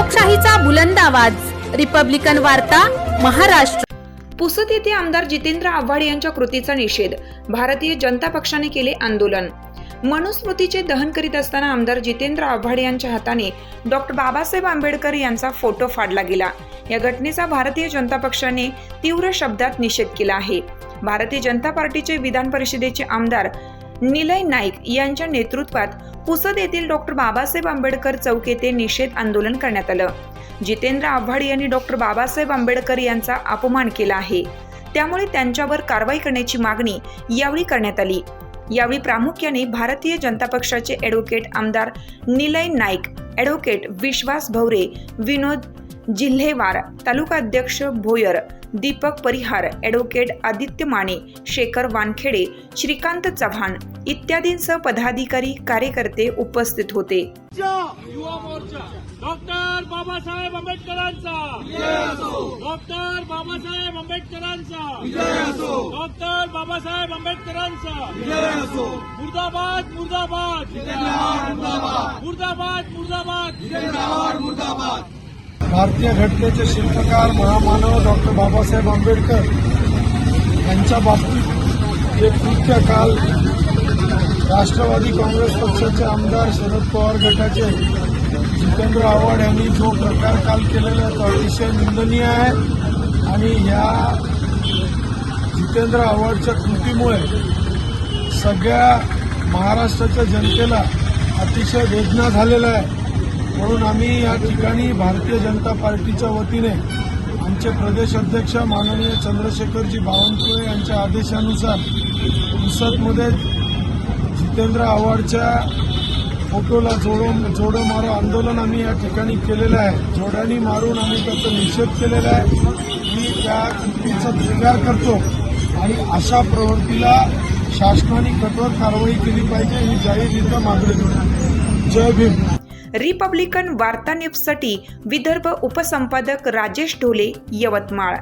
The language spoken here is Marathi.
लोकशाहीचा बुलंद आवाज, रिपब्लिकन वार्ता, महाराष्ट्र। पुसद येथे आमदार जितेंद्र आव्हाड यांच्या कृतीचा निषेध, भारतीय जनता पक्षाने केले आंदोलन। मनुस्मृतीचे दहन करीत असताना आमदार जितेंद्र आव्हाड यांच्या हाताने डॉक्टर बाबासाहेब आंबेडकर यांचा फोटो फाडला गेला। या घटनेचा भारतीय जनता पक्षाने तीव्र शब्दात निषेध केला आहे। भारतीय जनता पार्टीचे विधान परिषदेचे आमदार निलय नाईक यांच्या नेतृत्वात पुसद येथील डॉक्टर बाबासाहेब आंबेडकर चौक येथे निषेध आंदोलन करण्यात आलं। जितेंद्र आव्हाड यांनी डॉक्टर बाबासाहेब आंबेडकर यांचा अपमान केला आहे, त्यामुळे त्यांच्यावर कारवाई करण्याची मागणी यावेळी करण्यात आली। यावेळी प्रामुख्याने भारतीय जनता पक्षाचे ॲडव्होकेट आमदार निलय नाईक, ॲडव्होकेट विश्वास भवरे, विनोद जिल्हेवार, तालुका अध्यक्ष भोयर, दीपक परिहार, ॲडव्होकेट आदित्य माने, शेखर वानखेडे, श्रीकांत चव्हाण इत्यादींसह पदाधिकारी कार्यकर्ते उपस्थित होते। युवा मोर्चा डॉक्टर बाबासाहेब आंबेडकरांचा, डॉक्टर बाबासाहेब आंबेडकरांचा, डॉक्टर बाबासाहेब आंबेडकरांचा मुर्दाबाद मुर्दाबाद मुर्दाबाद मुर्दाबाद। भारतीय घटनेचे शिल्पकार महामानव डॉक्टर बाबासाहेब आंबेडकर यांच्या बाबतीत एक कृत्य काल राष्ट्रवादी काँग्रेस पक्षाचे आमदार शरद पवार गटाचे जितेंद्र आव्हाड यांनी जो प्रकार काल केलेला आहे तो अतिशय निंदनीय आहे आणि या जितेंद्र आव्हाडच्या कृतीमुळे सगळ्या महाराष्ट्राच्या जनतेला अतिशय वेदना झालेला आहे। म्हणून आम्ही या ठिकाणी भारतीय जनता पार्टीच्या वतीने आमचे प्रदेश अध्यक्ष माननीय चंद्रशेखरजी बावनकुळे यांच्या आदेशानुसार पुसदमध्ये जितेंद्र आव्हाडच्या फोटोला जोडो मारो आंदोलन आम्ही या ठिकाणी केलेलं आहे। जोड्यानी मारून आम्ही त्याचा निषेध केलेला आहे। मी त्या कृतीचा धिक्कार करतो आणि अशा प्रवृत्तीला शासनाने कठोर कारवाई केली पाहिजे ही जाहीररित्या मागणी करतो। जय भीम। रिपब्लिकन वार्ता न्यूजसाठी विदर्भ उपसंपादक राजेश ढोले, यवतमाळ।